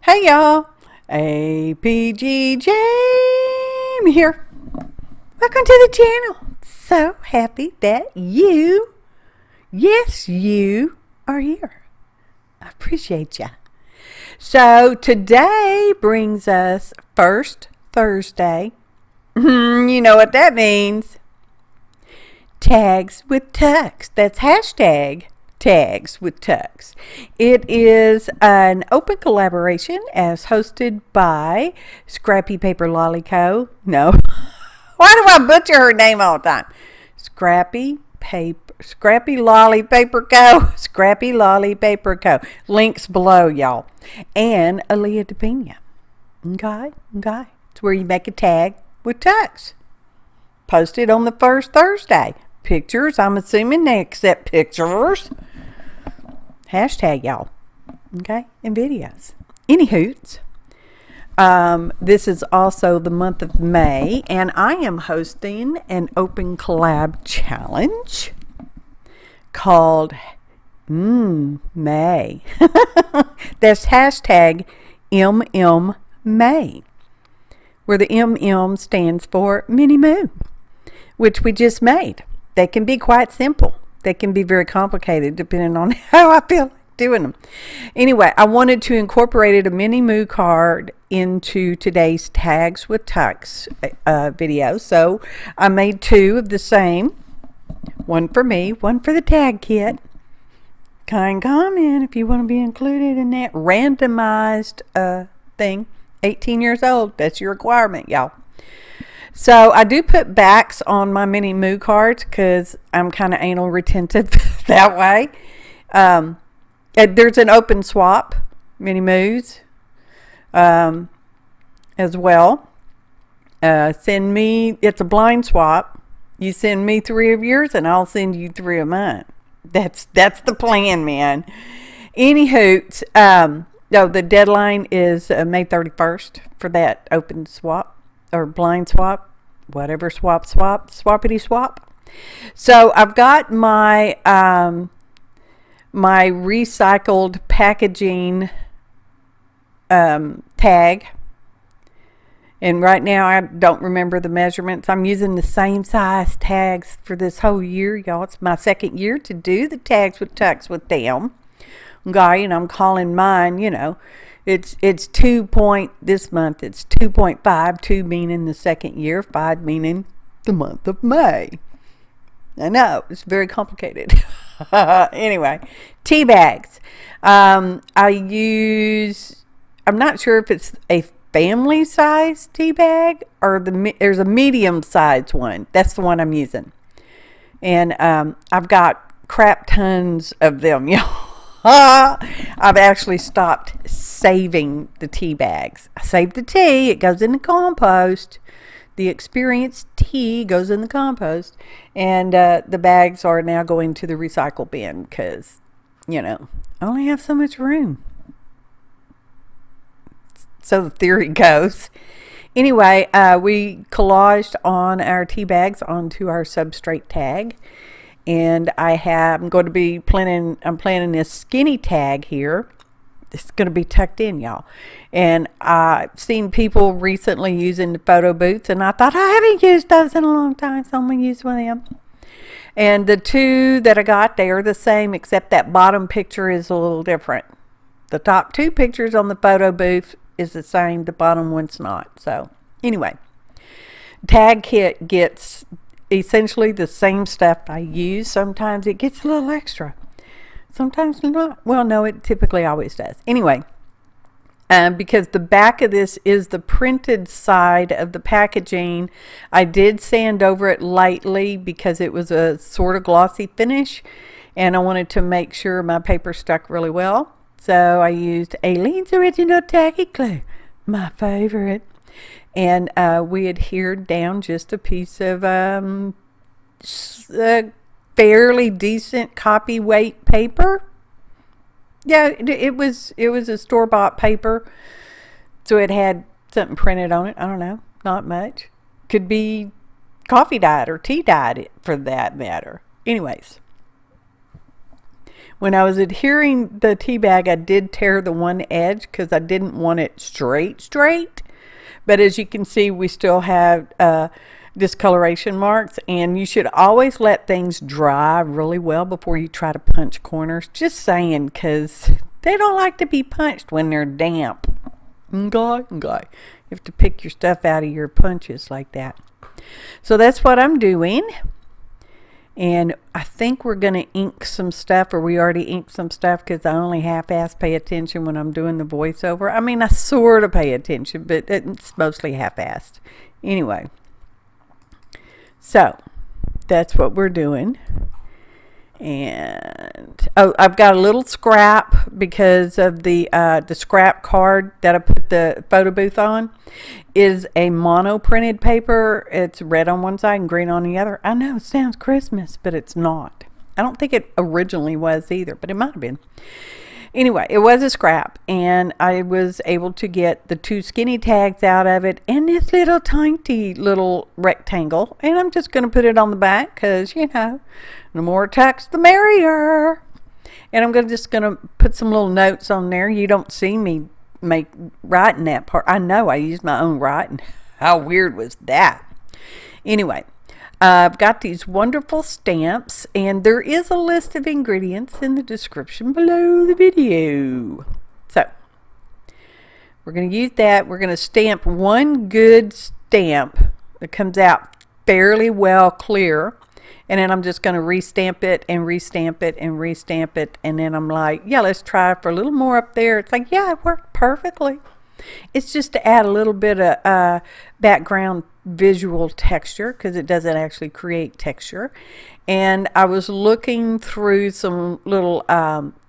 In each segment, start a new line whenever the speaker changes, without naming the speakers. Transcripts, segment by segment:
Hey y'all, APG Jamie here. Welcome to the channel. So happy that you, yes you, are here. I appreciate ya. So today brings us First Thursday. You know what that means. Tags with Tux. That's hashtag Tags with Tux. It is an open collaboration as hosted by Scrappy Paper Lolly Co. No. Why do I butcher her name all the time? Scrappy Lolly Paper Co. Scrappy Lolly Paper Co. Links below, y'all. And Aaliyah DePina. Okay. It's where you make a tag with Tux. Posted on the first Thursday. Pictures, I'm assuming they accept pictures. Hashtag y'all. Okay, and videos. Any hoots. This is also the month of May, and I am hosting an open collab challenge called May. That's hashtag MMMay, where the MM stands for Mini Moo, which we just made. They can be quite simple. They can be very complicated depending on how I feel like doing them. Anyway, I wanted to incorporate a Mini Moo card into today's Tags with Tux video. So I made two of the same. One for me, one for the tag kit. Kind comment if you want to be included in that randomized thing. 18 years old. That's your requirement, y'all. So I do put backs on my Mini Moo cards because I'm kind of anal retentive that way. There's an open swap Mini Moos as well. Send me, it's a blind swap. You send me 3 of yours and I'll send you 3 of mine. That's the plan, man. Any hoots. No, the deadline is May 31st for that open swap. Or blind swap, whatever, swappity swap. So I've got my my recycled packaging tag, and right now I don't remember the measurements. I'm using the same size tags for this whole year, y'all. It's my second year to do the Tags with Tux with them. Okay, and I'm calling mine, you know, It's 2 this month it's 2.5, 2 meaning the second year, 5 meaning the month of May. I know, it's very complicated. Anyway, tea bags. I'm not sure if it's a family size tea bag or there's a medium sized one. That's the one I'm using. And I've got crap tons of them, y'all. I've actually stopped saving the tea bags. I save the tea, it goes in the compost. The experienced tea goes in the compost. And the bags are now going to the recycle bin because, you know, I only have so much room. So the theory goes. Anyway, we collaged on our tea bags onto our substrate tag. And I'm going to be I'm planning this skinny tag here. It's going to be tucked in, y'all. And I've seen people recently using the photo booths, and I thought, I haven't used those in a long time, so I'm going to use one of them. And the two that I got, they are the same, except that bottom picture is a little different. The top 2 pictures on the photo booth is the same, the bottom one's not. So, anyway, tag kit gets essentially the same stuff I use. Sometimes it gets a little extra. Sometimes not. Well, no, it typically always does. Anyway, because the back of this is the printed side of the packaging, I did sand over it lightly because it was a sort of glossy finish, and I wanted to make sure my paper stuck really well. So I used Aleene's Original Tacky Glue, my favorite. And we adhered down just a piece of fairly decent copy weight paper. Yeah, it was a store-bought paper, so it had something printed on it. I don't know, not much. Could be coffee dyed or tea dyed for that matter. Anyways, When I was adhering the tea bag, I did tear the one edge because I didn't want it straight. But as you can see, we still have discoloration marks, and you should always let things dry really well before you try to punch corners. Just saying, because they don't like to be punched when they're damp. Okay. You have to pick your stuff out of your punches like that. So that's what I'm doing. And I think we're going to ink some stuff, or we already inked some stuff, because I only half-ass pay attention when I'm doing the voiceover. I mean, I sort of pay attention, but it's mostly half-assed. Anyway, so that's what we're doing. And I've got a little scrap because of the scrap card that I put the photo booth on is a mono printed paper. It's red on one side and green on the other. I know it sounds Christmas, but it's not. I don't think it originally was either, but it might have been. Anyway, it was a scrap, and I was able to get the 2 skinny tags out of it and this little tiny little rectangle, and I'm just going to put it on the back because, you know, the more text the merrier. And I'm just going to put some little notes on there. You don't see me writing that part. I know I used my own writing. How weird was that? Anyway, I've got these wonderful stamps, and there is a list of ingredients in the description below the video. So we're going to use that. We're going to stamp one good stamp that comes out fairly well clear, and then I'm just going to restamp it and restamp it and restamp it, and then I'm like, yeah, let's try for a little more up there. It's like, yeah, it worked perfectly. It's just to add a little bit of background visual texture, because it doesn't actually create texture. And I was looking through some little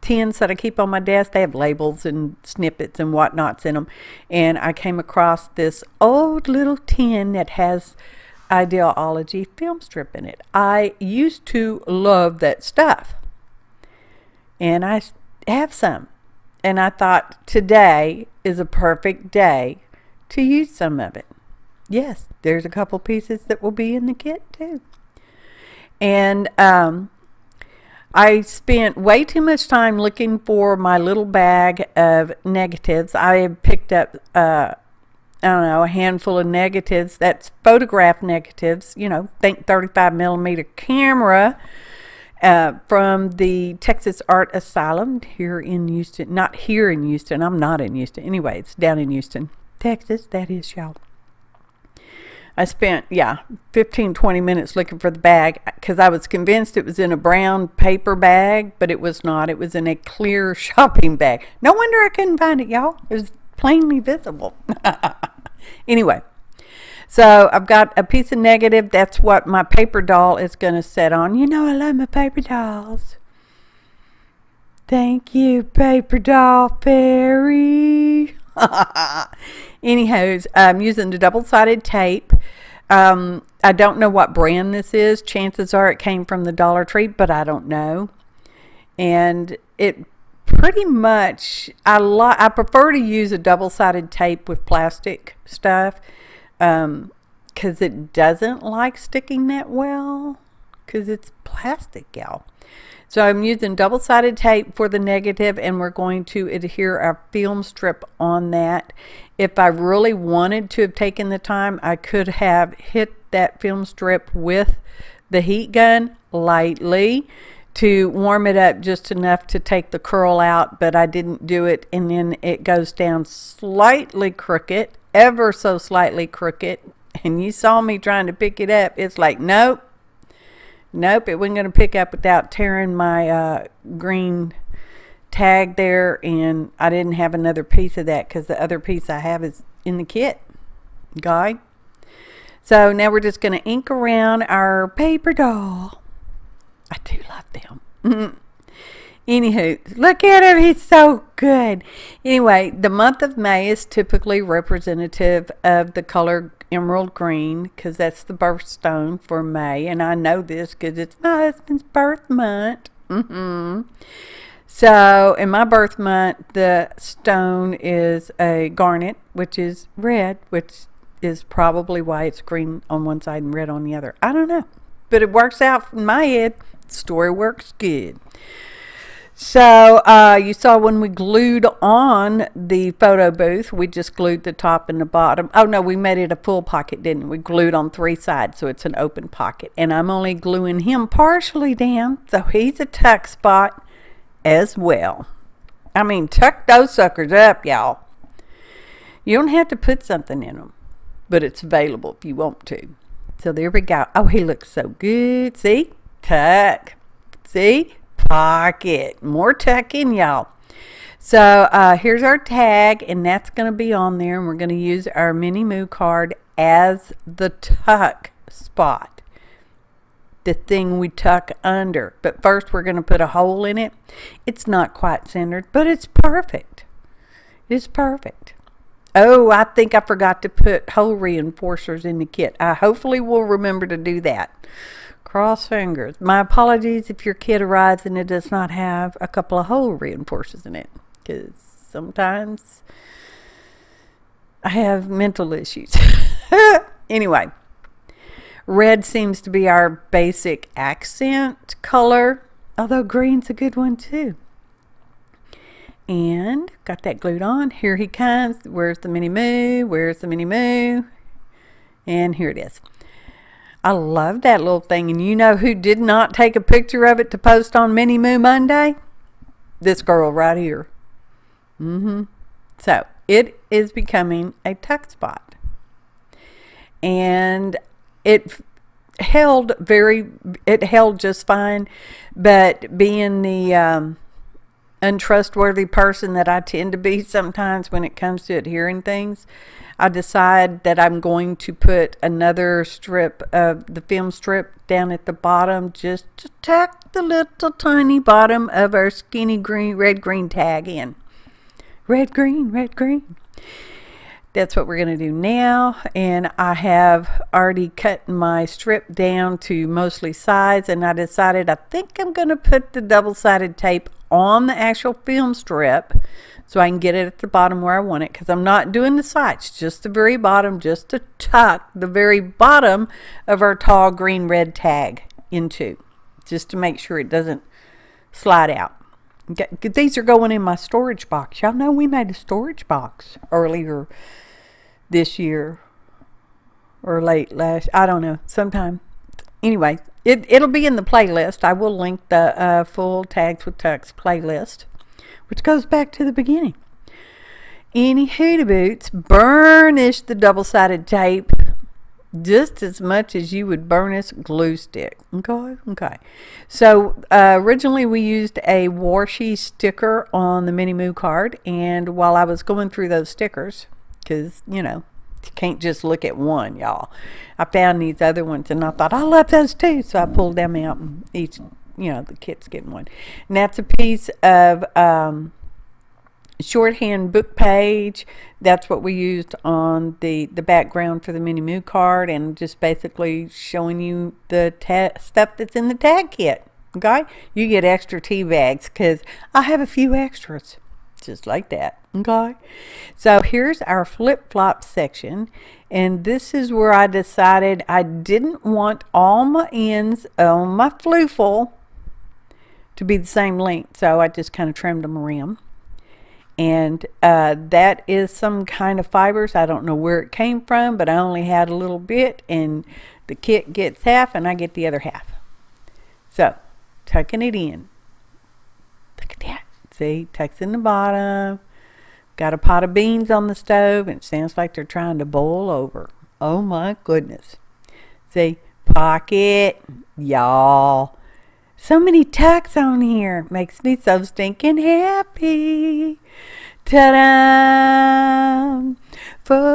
tins that I keep on my desk. They have labels and snippets and whatnots in them, and I came across this old little tin that has Ideology film strip in it. I used to love that stuff, and I have some, and I thought today is a perfect day to use some of it. Yes, there's a couple pieces that will be in the kit too. And I spent way too much time looking for my little bag of negatives. I had picked up, I don't know, a handful of negatives. That's photograph negatives, you know, think 35 millimeter camera from the Texas Art Asylum here in Houston. Not here in Houston. I'm not in Houston. Anyway, it's down in Houston, Texas. That is, y'all. I spent, 15-20 minutes looking for the bag because I was convinced it was in a brown paper bag, but it was not. It was in a clear shopping bag. No wonder I couldn't find it, y'all. It was plainly visible. Anyway, so I've got a piece of negative. That's what my paper doll is going to set on. You know I love my paper dolls. Thank you, paper doll fairy. Anyhow, I'm using the double-sided tape. I don't know what brand this is. Chances are it came from the Dollar Tree, but I don't know. And it pretty much, I prefer to use a double-sided tape with plastic stuff because it doesn't like sticking that well because it's plastic, y'all. So I'm using double-sided tape for the negative, and we're going to adhere our film strip on that. If I really wanted to have taken the time, I could have hit that film strip with the heat gun lightly to warm it up just enough to take the curl out, but I didn't do it, and then it goes down slightly crooked, ever so slightly crooked, and you saw me trying to pick it up. It's like, nope, it wasn't going to pick up without tearing my green tag there, and I didn't have another piece of that because the other piece I have is in the kit, guy. So now we're just going to ink around our paper doll. I do love them. Anywho, look at him. He's so good. Anyway, the month of May is typically representative of the color emerald green because that's the birthstone for May. And I know this because it's my husband's birth month. So in my birth month, the stone is a garnet, which is red, which is probably why it's green on one side and red on the other. I don't know. But it works out in my head. The story works good. So you saw when we glued on the photo booth, we just glued the top and the bottom. Oh no, we made it a full pocket, didn't we? We glued on 3 sides, so it's an open pocket. And I'm only gluing him partially down, so he's a tuck spot as well. I mean, tuck those suckers up, y'all. You don't have to put something in them, but it's available if you want to. So there we go. Oh, he looks so good. See? Tuck. See? Pocket. More tucking, y'all. So here's our tag, and that's going to be on there, and we're going to use our Mini Moo card as the tuck spot, the thing we tuck under. But first we're going to put a hole in it. It's not quite centered, but it's perfect. It's perfect. Oh, I think I forgot to put hole reinforcers in the kit. I hopefully will remember to do that. Cross fingers. My apologies if your kit arrives and it does not have a couple of hole reinforcers in it, because sometimes I have mental issues. Anyway, red seems to be our basic accent color, although green's a good one too. And got that glued on. Here he comes. Where's the Mini Moo? Where's the Mini Moo? And here it is. I love that little thing. And you know who did not take a picture of it to post on Mini Moo Monday? This girl right here. So it is becoming a tuck spot. And it held just fine. But being the untrustworthy person that I tend to be sometimes when it comes to adhering things, I decide that I'm going to put another strip of the film strip down at the bottom just to tuck the little tiny bottom of our skinny green, red-green tag in. Red-green, red-green. That's what we're going to do now. And I have already cut my strip down to mostly sides, and I decided I think I'm going to put the double-sided tape on the actual film strip so I can get it at the bottom where I want it, because I'm not doing the sides, just the very bottom, just to tuck the very bottom of our tall green red tag into, just to make sure it doesn't slide out. Okay, these are going in my storage box. Y'all know we made a storage box earlier this year or late last, I don't know, sometime. Anyway, it'll be in the playlist. I will link the full Tags with Tucks playlist, which goes back to the beginning. Any hooty boots, burnish the double-sided tape just as much as you would burnish glue stick. Okay. So originally we used a washi sticker on the Mini Moo card, and while I was going through those stickers, because you know, you can't just look at one, y'all, I found these other ones and I thought I love those too, so I pulled them out, and each, you know, the kit's getting one. And that's a piece of shorthand book page. That's what we used on the background for the Mini Moo card, and just basically showing you the stuff that's in the tag kit. Okay, you get extra tea bags because I have a few extras just like that. Okay, so here's our flip-flop section, and this is where I decided I didn't want all my ends on my floofle to be the same length, so I just kind of trimmed them around. And that is some kind of fibers. I don't know where it came from, but I only had a little bit, and the kit gets half and I get the other half. So tucking it in. Look at that. See, tucks in the bottom. Got a pot of beans on the stove, and it sounds like they're trying to boil over. Oh my goodness. See, pocket, y'all. So many tucks on here. Makes me so stinking happy. Ta-da! Photo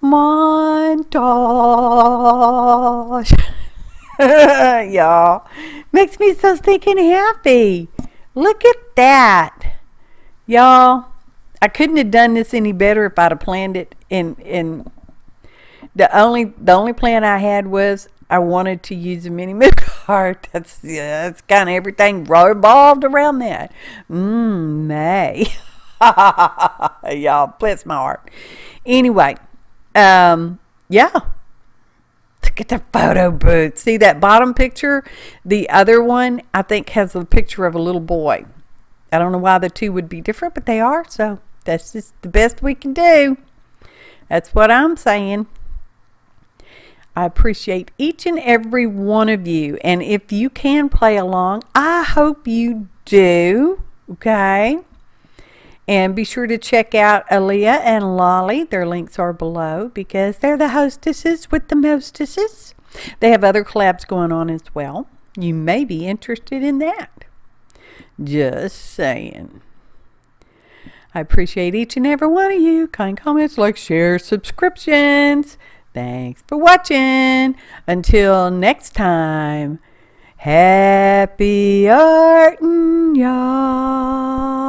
montage. Y'all, makes me so stinking happy. Look at that, y'all. I couldn't have done this any better if I'd have planned it. In the only plan I had was I wanted to use a Mini Moo card. That's kind of everything revolved around that. May. Y'all, bless my heart. Anyway, yeah. Look Look at the photo booth. See that bottom picture? The other one, I think, has a picture of a little boy. I don't know why the two would be different, but they are. So that's just the best we can do. That's what I'm saying. I appreciate each and every one of you. And if you can play along, I hope you do. Okay? And be sure to check out Aaliyah and Lolly. Their links are below because they're the hostesses with the mostesses. They have other collabs going on as well. You may be interested in that. Just saying. I appreciate each and every one of you. Kind comments, like, share, subscriptions. Thanks for watching. Until next time, happy arting, y'all.